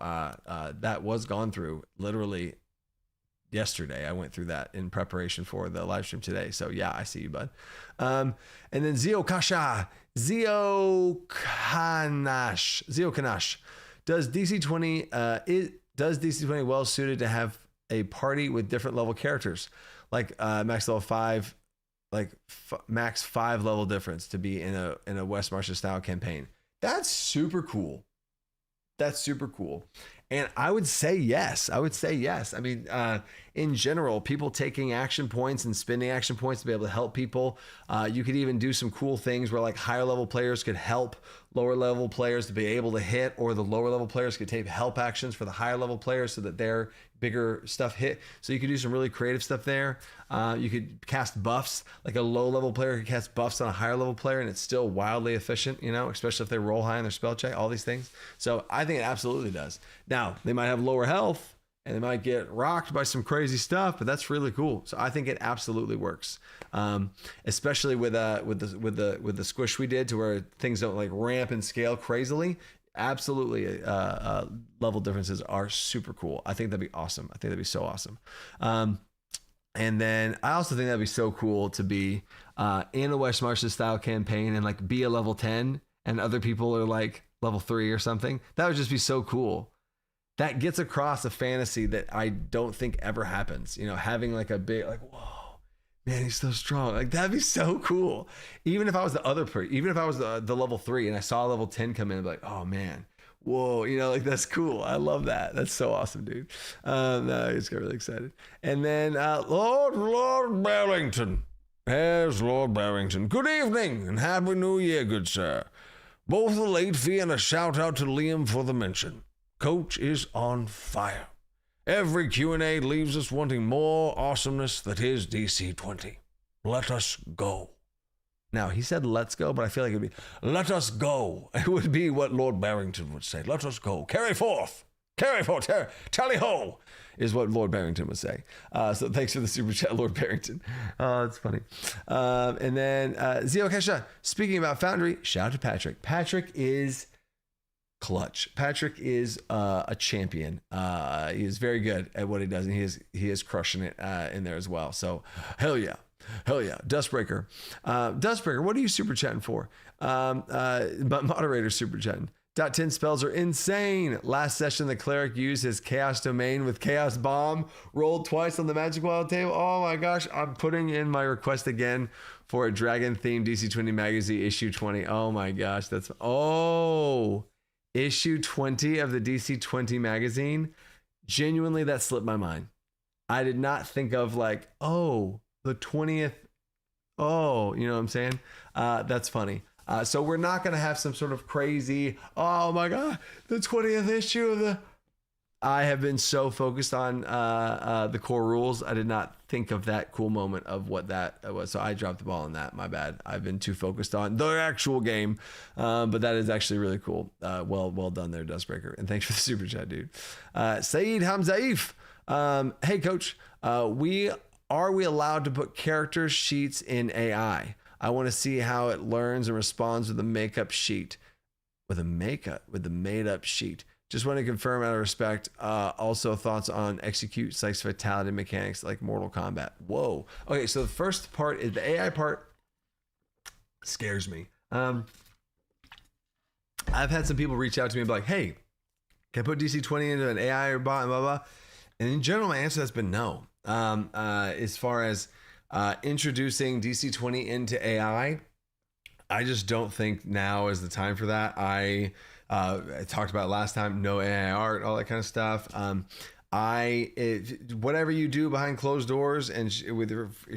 that was gone through literally yesterday. I went through that in preparation for the live stream today. So yeah, I see you, bud. And then Zio Kanash. Does DC20 well suited to have a party with different level characters, like max level 5, like max 5 level difference to be in a West Marches style campaign. That's super cool. That's super cool. And I would say yes. I mean, in general, people taking action points and spending action points to be able to help people. You could even do some cool things where like higher level players could help lower level players to be able to hit, or the lower level players could take help actions for the higher level players so that their bigger stuff hit. So you could do some really creative stuff there. You could cast buffs, like a low level player could cast buffs on a higher level player, and it's still wildly efficient, you know, especially if they roll high on their spell check, all these things. So I think it absolutely does. Now, they might have lower health and they might get rocked by some crazy stuff, but that's really cool. So I think it absolutely works, especially with the squish we did, to where things don't like ramp and scale crazily. Absolutely, level differences are super cool. I think that'd be awesome. I think that'd be so awesome. And then I also think that'd be so cool to be in a West Marches style campaign and like be a level 10 and other people are like level 3 or something. That would just be so cool. That gets across a fantasy that I don't think ever happens. You know, having like a big, like, whoa, man, he's so strong. Like, that'd be so cool. Even if I was the other person, even if I was the level 3 and I saw level 10 come in, I'd be like, oh man, whoa, you know, like, that's cool. I love that. That's so awesome, dude. No, I just got really excited. And then Lord Barrington. Here's Lord Barrington. Good evening and happy new year, good sir. Both a late fee and a shout out to Liam for the mention. Coach is on fire. Every Q&A leaves us wanting more awesomeness that is DC20. Let us go. Now, he said let's go, but I feel like it would be let us go. It would be what Lord Barrington would say. Let us go. Carry forth. Tally ho, is what Lord Barrington would say. So thanks for the super chat, Lord Barrington. That's funny. And then Zio Kesha, speaking about Foundry, shout out to Patrick. Patrick is clutch. Patrick is a champion. He is very good at what he does, and he is crushing it in there as well. So hell yeah. Dustbreaker, what are you super chatting for? But moderator super chatting. .10 spells are insane. Last session, the cleric used his chaos domain with chaos bomb, rolled twice on the magic wild table. Oh my gosh, I'm putting in my request again for a dragon themed DC20 magazine issue 20. Oh my gosh, issue 20 of the DC20 magazine. Genuinely, that slipped my mind. I did not think of like, the 20th. Oh, you know what I'm saying? That's funny. So we're not going to have some sort of crazy, oh my God, the 20th issue of the... I have been so focused on the core rules. I did not think of that cool moment of what that was. So I dropped the ball on that. My bad. I've been too focused on the actual game. But that is actually really cool. Well done there, Dustbreaker. And thanks for the super chat, dude. Saeed Hamzaif. Hey, coach, are we allowed to put character sheets in AI? I want to see how it learns and responds with a makeup sheet. With the made up sheet. Just want to confirm out of respect. Also thoughts on execute psych fatality mechanics like Mortal Kombat. Whoa. Okay, so the first part is the AI part scares me. I've had some people reach out to me and be like, hey, can I put DC20 into an AI or bot and blah, blah. And in general, my answer has been no. As far as introducing DC20 into AI, I just don't think now is the time for that. I talked about last time, no AI art, all that kind of stuff. Whatever you do behind closed doors and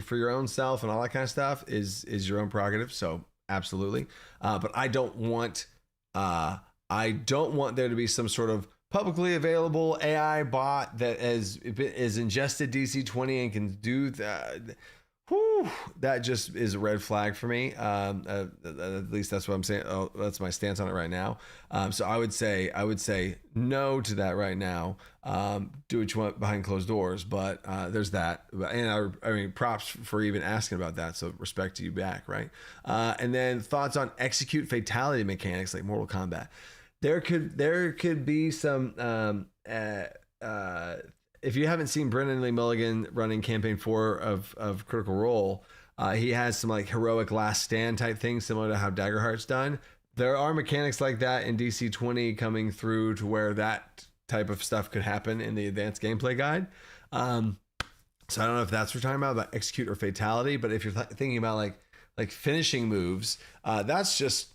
for your own self and all that kind of stuff is your own prerogative. So absolutely. But I don't want there to be some sort of publicly available AI bot that is ingested DC20 and can do that. Whew, that just is a red flag for me. At least that's what I'm saying. Oh, that's my stance on it right now. So I would say no to that right now. Do what you want behind closed doors, but there's that. And I mean, props for even asking about that. So respect to you back, right? And then thoughts on execute fatality mechanics like Mortal Kombat. There could be some if you haven't seen Brendan Lee Mulligan running campaign 4 of Critical Role, he has some like heroic last stand type things similar to how Daggerheart's done. There are mechanics like that in DC20 coming through to where that type of stuff could happen in the advanced gameplay guide. So I don't know if that's what we're talking about execute or fatality, but if you're thinking about like finishing moves, that's just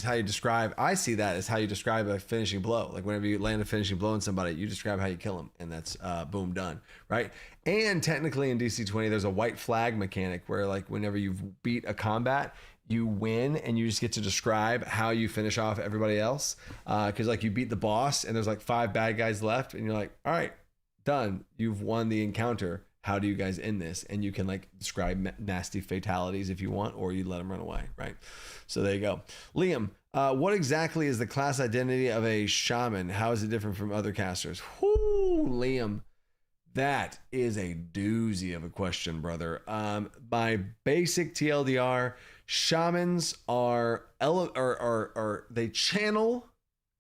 how you describe. I see that as how you describe a finishing blow. Like whenever you land a finishing blow on somebody, you describe how you kill them, and that's boom, done, right? And technically in DC20, there's a white flag mechanic where like whenever you've beat a combat, you win and you just get to describe how you finish off everybody else. Because like you beat the boss and there's like 5 bad guys left, and you're like, all right, done. You've won the encounter. How do you guys end this? And you can like describe nasty fatalities if you want, or you let them run away, right? So there you go. Liam, what exactly is the class identity of a shaman? How is it different from other casters? Whoo, Liam, that is a doozy of a question, brother. My basic TLDR, shamans are they channel.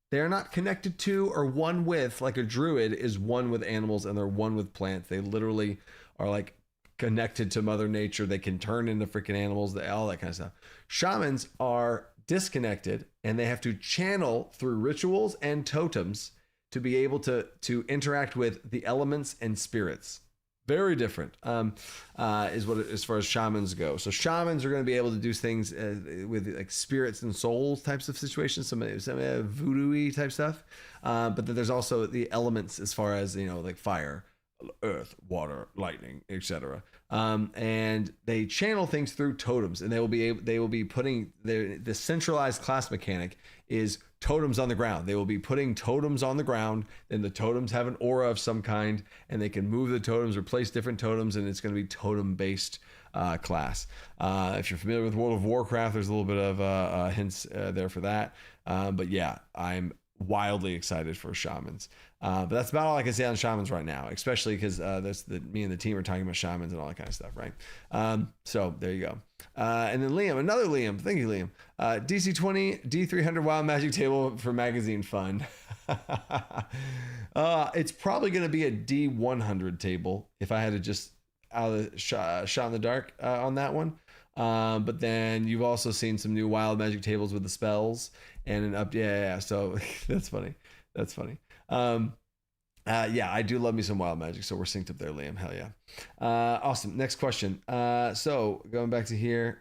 They're not connected to or one with, like a druid is one with animals and they're one with plants. They literally are like connected to Mother Nature. They can turn into freaking animals, all that kind of stuff. Shamans are disconnected and they have to channel through rituals and totems to be able to interact with the elements and spirits. Very different is what as far as shamans go. So shamans are going to be able to do things with like spirits and souls types of situations, some voodoo-y type stuff. But then there's also the elements as far as, like fire, earth, water, lightning, etc. And they channel things through totems, and they will be putting the centralized class mechanic is totems on the ground. They will be putting totems on the ground, and the totems have an aura of some kind, and they can move the totems, replace different totems, and it's going to be totem based class. If you're familiar with World of Warcraft, there's a little bit of hints there for that. But yeah, I'm wildly excited for shamans. But that's about all I can say on shamans right now, especially because me and the team are talking about shamans and all that kind of stuff, right? So there you go. And then Liam, another Liam, thank you, Liam. DC20 D300 Wild Magic Table for magazine fun. It's probably going to be a D100 table if I had to just out of the shot in the dark on that one. But then you've also seen some new Wild Magic tables with the spells and an up. Yeah. So that's funny. Yeah, I do love me some Wild Magic, so we're synced up there, Liam. Hell yeah. Awesome. Next question. So going back to here,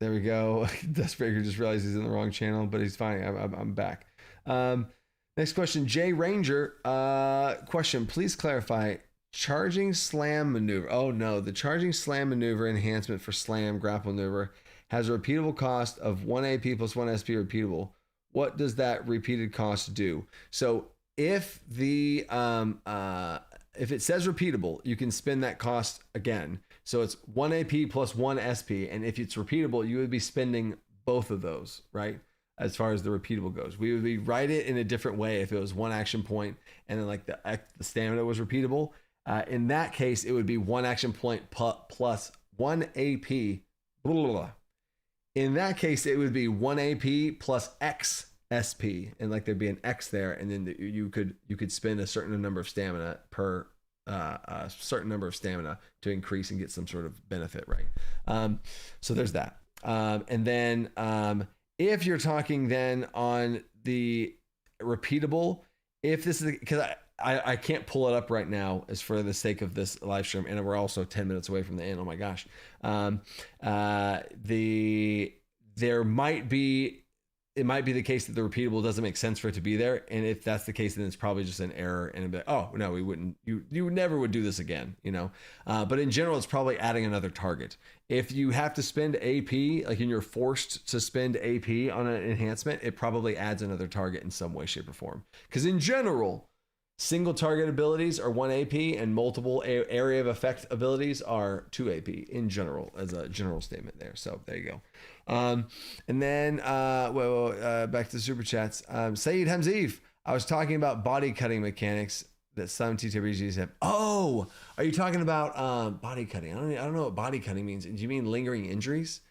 there we go. Dustbreaker just realized he's in the wrong channel, but he's fine. I'm back. Next question, Jay Ranger. Question, please clarify. Charging slam maneuver. Oh no, the charging slam maneuver enhancement for slam grapple maneuver has a repeatable cost of 1 AP plus 1 SP repeatable. What does that repeated cost do? So if the if it says repeatable, you can spend that cost again. So it's 1 AP plus 1 SP, and if it's repeatable, you would be spending both of those, right? As far as the repeatable goes, we would write it in a different way if it was 1 action point and then like the stamina was repeatable. In that case, it would be 1 action point plus 1 AP. Blah, blah, blah. In that case, it would be 1 AP plus X SP, and like there'd be an X there, and then you could spend a certain number of stamina per a certain number of stamina to increase and get some sort of benefit, right? So there's that. And then if you're talking then on the repeatable, if this is because I can't pull it up right now as for the sake of this live stream, and we're also 10 minutes away from the end. Oh my gosh. It might be the case that the repeatable doesn't make sense for it to be there. And if that's the case, then it's probably just an error, and it'd be like, oh no, we wouldn't, you never would do this again, but in general, it's probably adding another target. If you have to spend AP, like and you're forced to spend AP on an enhancement, it probably adds another target in some way, shape or form. Because in general, single target abilities are 1 AP and multiple area of effect abilities are 2 AP in general, as a general statement there. So there you go. And then back to the super chats. Saeed Hamziv, I was talking about body cutting mechanics that some TTRPGs have. Oh, are you talking about body cutting? I don't know what body cutting means. Do you mean lingering injuries?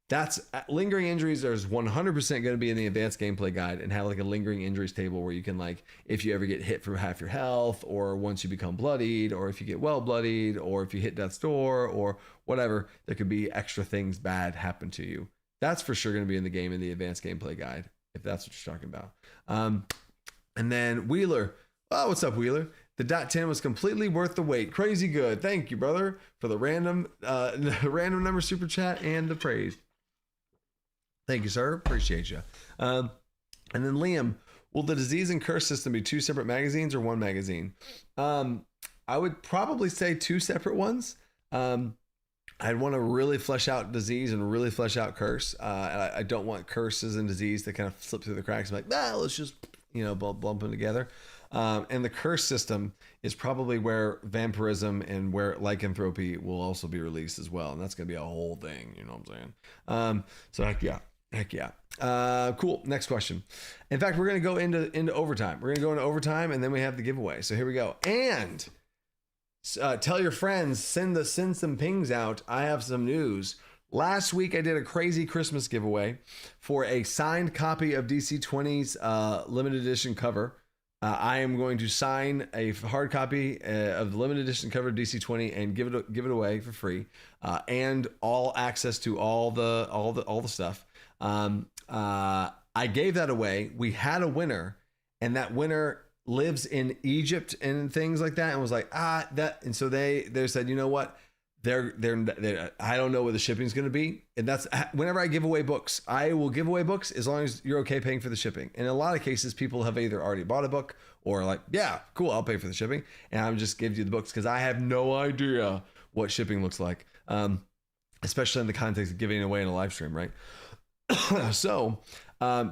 That's lingering injuries. There's 100% going to be in the advanced gameplay guide, and have like a lingering injuries table where you can, like, if you ever get hit for half your health, or once you become bloodied, or if you get well bloodied, or if you hit death's door, or whatever, there could be extra things bad happen to you. That's for sure going to be in the game in the advanced gameplay guide, if that's what you're talking about. And then Wheeler. Oh, what's up, Wheeler? The .10 was completely worth the wait. Crazy good. Thank you, brother, for the random number super chat and the praise. Thank you, sir. Appreciate you. And then Liam, will the disease and curse system be 2 separate magazines or 1 magazine? I would probably say 2 separate ones. I'd want to really flesh out disease and really flesh out curse. And I don't want curses and disease to kind of slip through the cracks. I'm like, let's just, bump them together. And the curse system is probably where vampirism and where lycanthropy will also be released as well. And that's going to be a whole thing. You know what I'm saying? So heck yeah. Cool. Next question. In fact, we're going to go into overtime. We're going to go into overtime and then we have the giveaway. So here we go. And tell your friends, send some pings out. I have some news. Last week, I did a crazy Christmas giveaway for a signed copy of DC20's limited edition cover. I am going to sign a hard copy of the limited edition cover of DC20 and give it away for free, and all access to all the stuff. I gave that away. We had a winner, and that winner lives in Egypt and things like that, and was like that. And so they said, you know what? They're I don't know what the shipping is going to be. And that's whenever I give away books, I will give away books as long as you're okay paying for the shipping. And in a lot of cases, people have either already bought a book or like, yeah, cool, I'll pay for the shipping. And I'm just giving you the books because I have no idea what shipping looks like, especially in the context of giving it away in a live stream, right? So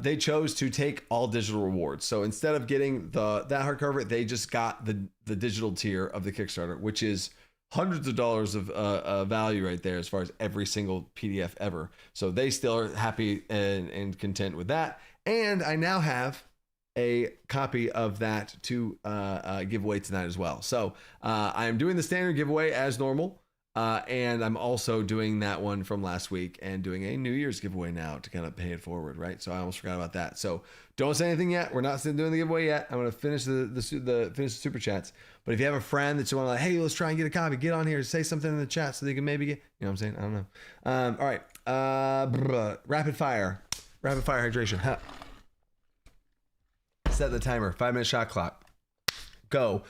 they chose to take all digital rewards. So instead of getting that hardcover, they just got the digital tier of the Kickstarter, which is hundreds of dollars of value right there as far as every single PDF ever. So they still are happy and content with that. And I now have a copy of that to give away tonight as well. So I am doing the standard giveaway as normal. And I'm also doing that one from last week and doing a New Year's giveaway now to kind of pay it forward, right? So I almost forgot about that. So don't say anything yet. We're not doing the giveaway yet. I'm going to finish the super chats. But if you have a friend that you want to like, hey, let's try and get a copy, get on here, say something in the chat so they can maybe get, you know what I'm saying? I don't know. All right. Rapid fire hydration. Huh. Set the timer. 5-minute shot clock. Go.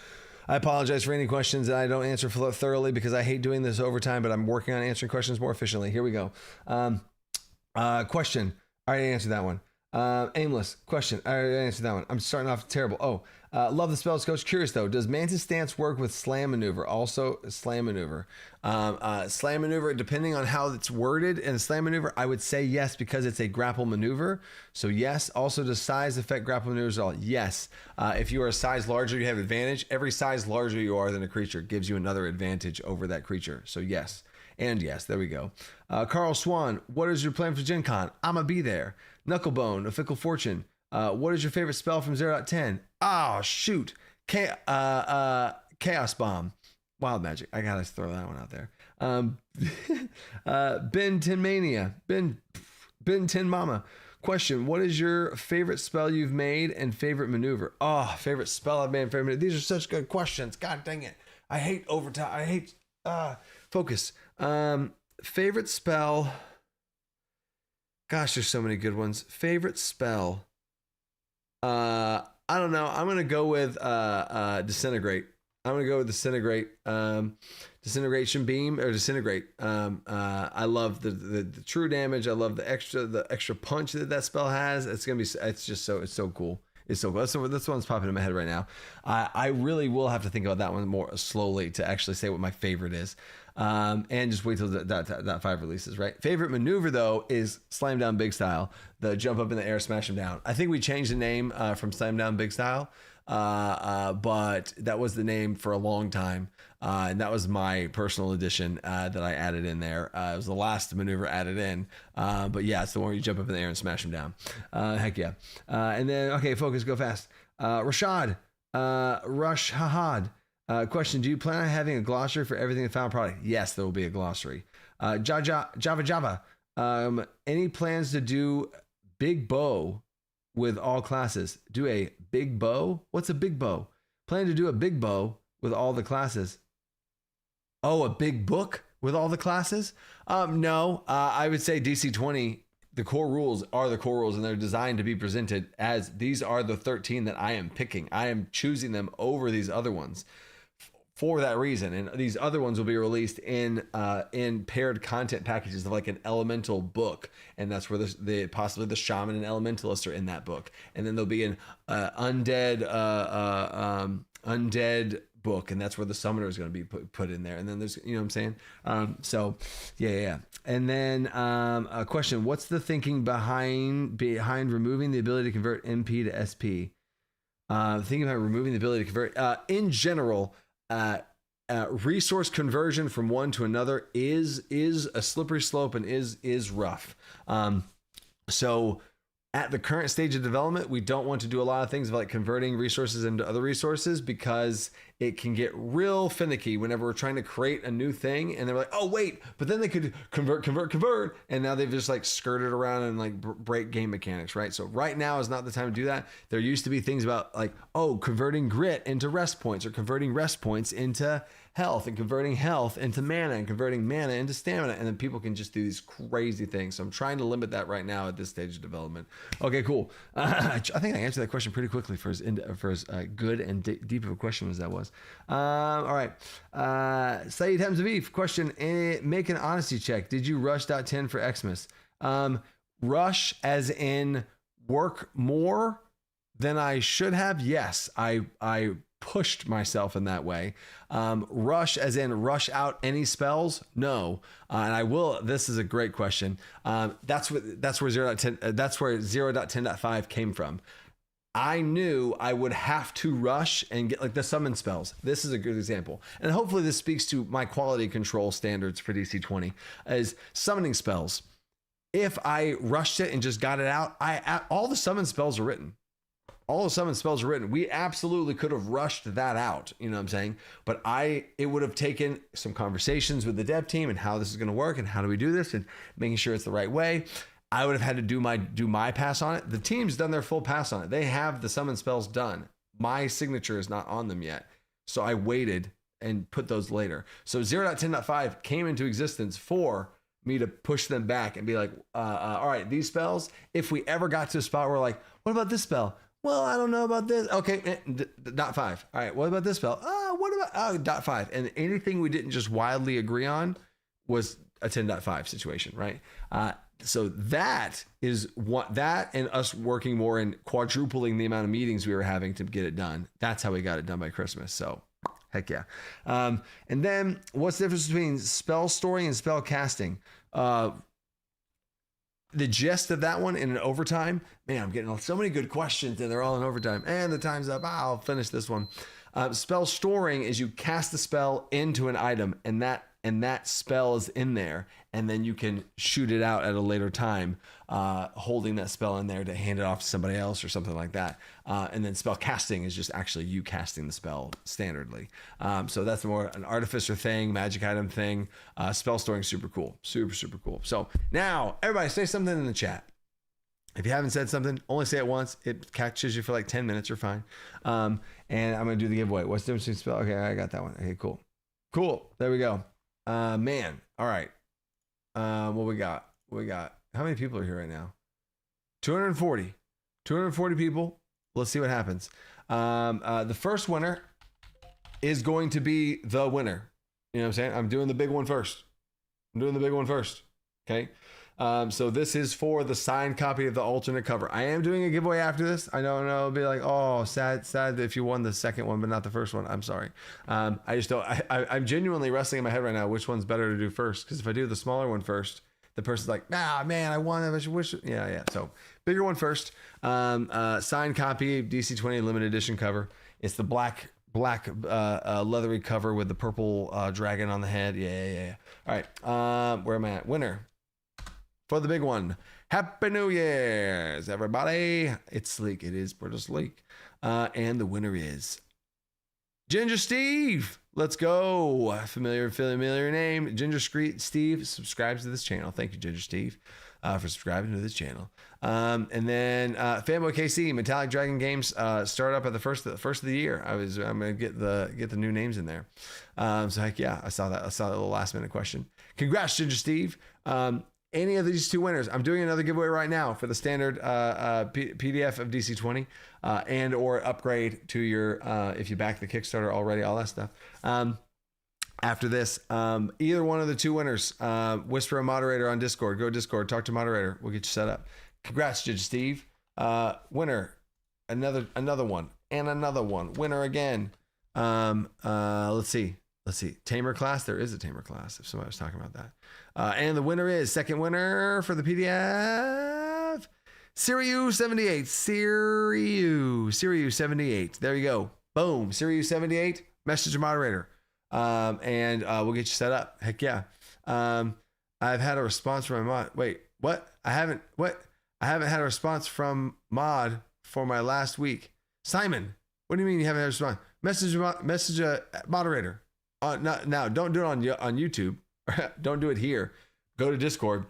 I apologize for any questions that I don't answer thoroughly because I hate doing this overtime, but I'm working on answering questions more efficiently. Here we go. Question. I already answered that one. Aimless. Question. I already answered that one. I'm starting off terrible. Love the spells, coach. Curious though, does Mantis Stance work with Slam Maneuver? Also, Slam Maneuver. Slam Maneuver, depending on how it's worded in Slam Maneuver, I would say yes because it's a grapple maneuver. So yes. Also, does size affect grapple maneuvers at all? Yes. If you are a size larger, you have advantage. Every size larger you are than a creature gives you another advantage over that creature. So yes. And yes, there we go. Carl Swan, what is your plan for Gen Con? I'ma be there. Knucklebone, A Fickle Fortune. What is your favorite spell from 0.10? Oh, shoot. Chaos Bomb. Wild Magic. I gotta throw that one out there. Ben Tin Mania. Ben Tin Mama. Question. What is your favorite spell you've made and favorite maneuver? Oh, favorite spell I've made and favorite maneuver. These are such good questions. God dang it. I hate overtime. I hate focus. Favorite spell. Gosh, there's so many good ones. Favorite spell. I don't know. I'm gonna go with Disintegrate. I'm gonna go with Disintegrate. Disintegration Beam or Disintegrate. I love the true damage. I love the extra punch that spell has. It's so cool. It's so cool. That's the one that's popping in my head right now. I really will have to think about that one more slowly to actually say what my favorite is. And just wait till that 5 releases, right? Favorite maneuver though is Slam Down Big Style, the jump up in the air, smash him down. I think we changed the name from Slam Down Big Style, but that was the name for a long time, and that was my personal edition that I added in there. It was the last maneuver added in, but yeah, it's the one where you jump up in the air and smash him down. Heck yeah! And then okay, focus, go fast. Rashad, Rush Hahad. Question, do you plan on having a glossary for everything in the final product? Yes, there will be a glossary. Java. Any plans to do big bow with all classes? Do a big bow? What's a big bow? Plan to do a big bow with all the classes. Oh, a big book with all the classes? No, I would say DC20, the core rules are the core rules, and they're designed to be presented as these are the 13 that I am picking. I am choosing them over these other ones for that reason. And these other ones will be released in paired content packages of like an elemental book. And that's where possibly the shaman and elementalist are in that book. And then there'll be an undead book, and that's where the summoner is going to be put in there. And then there's, you know what I'm saying? So yeah. And then a question, what's the thinking behind removing the ability to convert MP to SP? Thinking about removing the ability to convert in general, resource conversion from one to another is a slippery slope and is rough. So at the current stage of development, we don't want to do a lot of things like converting resources into other resources, because it can get real finicky whenever we're trying to create a new thing and they're like, oh wait, but then they could convert, and now they've just like skirted around and like break game mechanics, right? So right now is not the time to do that. There used to be things about like, oh, converting grit into rest points, or converting rest points into health, and converting health into mana, and converting mana into stamina, and then people can just do these crazy things. So I'm trying to limit that right now at this stage of development. Okay, cool. I think I answered that question pretty quickly for as good and deep of a question as that was. All right. Saeed Hamzaviv, question, make an honesty check. Did you rush .10 for Xmas? Rush as in work more than I should have? Yes, I pushed myself in that way. Rush as in rush out any spells? No. And I will, this is a great question. That's where 0.10.5 came from. I knew I would have to rush and get like the summon spells. This is a good example. And hopefully this speaks to my quality control standards for DC20 as summoning spells. If I rushed it and just got it out, all the summon spells are written. All the summon spells are written. We absolutely could have rushed that out. You know what I'm saying? But it would have taken some conversations with the dev team and how this is going to work and how do we do this and making sure it's the right way. I would have had to do my pass on it. The team's done their full pass on it. They have the summon spells done. My signature is not on them yet. So I waited and put those later. So 0.10.5 came into existence for me to push them back and be like, all right, these spells, if we ever got to a spot where like, what about this spell? Well, I don't know about this. Okay, .5. All right, what about this spell? What about .5? And anything we didn't just wildly agree on was a 10.5 situation, right? So that is what that and us working more and quadrupling the amount of meetings we were having to get it done. That's how we got it done by Christmas. So heck yeah. And then what's the difference between spell storing and spell casting? The gist of that one in an overtime, man, I'm getting so many good questions and they're all in overtime. And the time's up. I'll finish this one. Spell storing is you cast the spell into an item and that spell is in there, and then you can shoot it out at a later time, holding that spell in there to hand it off to somebody else or something like that. And then spell casting is just actually you casting the spell standardly. So that's more an artificer thing, magic item thing. Spell storing, super cool. Super, super cool. So now everybody say something in the chat. If you haven't said something, only say it once. It catches you for like 10 minutes. You're fine. And I'm going to do the giveaway. What's the difference between spell? Okay, I got that one. Okay, cool. Cool. There we go. Man. All right. What we got? How many people are here right now? 240 people. Let's see what happens. The first winner is going to be the winner. You know what I'm saying? I'm doing the big one first. Okay. So this is for the signed copy of the alternate cover. I am doing a giveaway after this. I don't know. It'll be like, oh, sad if you won the second one, but not the first one. I'm sorry. I just don't, I'm genuinely wrestling in my head right now. Which one's better to do first? Because if I do the smaller one first, the person's like, man, I won. I wish. Yeah. So bigger one first. Signed copy, DC20 limited edition cover. It's the black leathery cover with the purple dragon on the head. Yeah. All right. Where am I at? Winner. For the big one, Happy New Year's, everybody. It's Sleek. It is pretty sleek. And the winner is Ginger Steve. Let's go. Familiar name. Ginger Steve subscribes to this channel. Thank you, Ginger Steve, for subscribing to this channel. And then Fanboy KC, Metallic Dragon Games start up at the first of the year. I'm gonna get the new names in there. So heck yeah, I saw that. I saw that little last minute question. Congrats, Ginger Steve. any of these two winners, I'm doing another giveaway right now for the standard PDF of DC20 and or upgrade to your, if you back the Kickstarter already, all that stuff. After this, either one of the two winners, whisper a moderator on Discord. Go to Discord, talk to moderator. We'll get you set up. Congrats, Judge Steve. Winner, another one, and another one. Winner again. Let's see. Tamer class. There is a Tamer class. If somebody was talking about that. And the winner is second winner for the PDF. Siriu78. Siriu78. There you go. Boom. Siriu78. Message your moderator. And we'll get you set up. Heck yeah. I've had a response from my mod. Wait, what? I haven't had a response from mod for my last week. Simon, what do you mean you haven't had a response? Message a moderator. Now, don't do it on YouTube. Don't do it here. Go to Discord,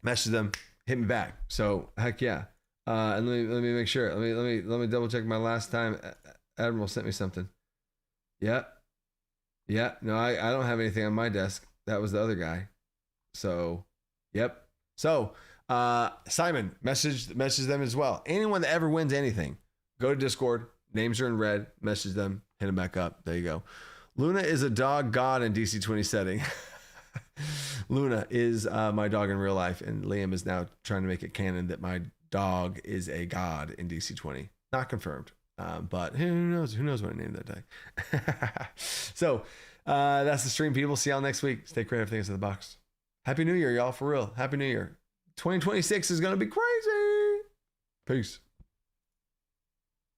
message them, hit me back. So heck yeah. And let me make sure. Let me double check my last time. Admiral sent me something. Yeah. No, I don't have anything on my desk. That was the other guy. So, yep. So, Simon, message them as well. Anyone that ever wins anything, go to Discord. Names are in red. Message them. Hit them back up. There you go. Luna is a dog god in DC20 setting. Luna is my dog in real life, and Liam is now trying to make it canon that my dog is a god in DC20. Not confirmed, but who knows? Who knows what I named that day? So that's the stream, people. See y'all next week. Stay creative. Things in the box. Happy New Year, y'all. For real. Happy New Year. 2026 is gonna be crazy. Peace.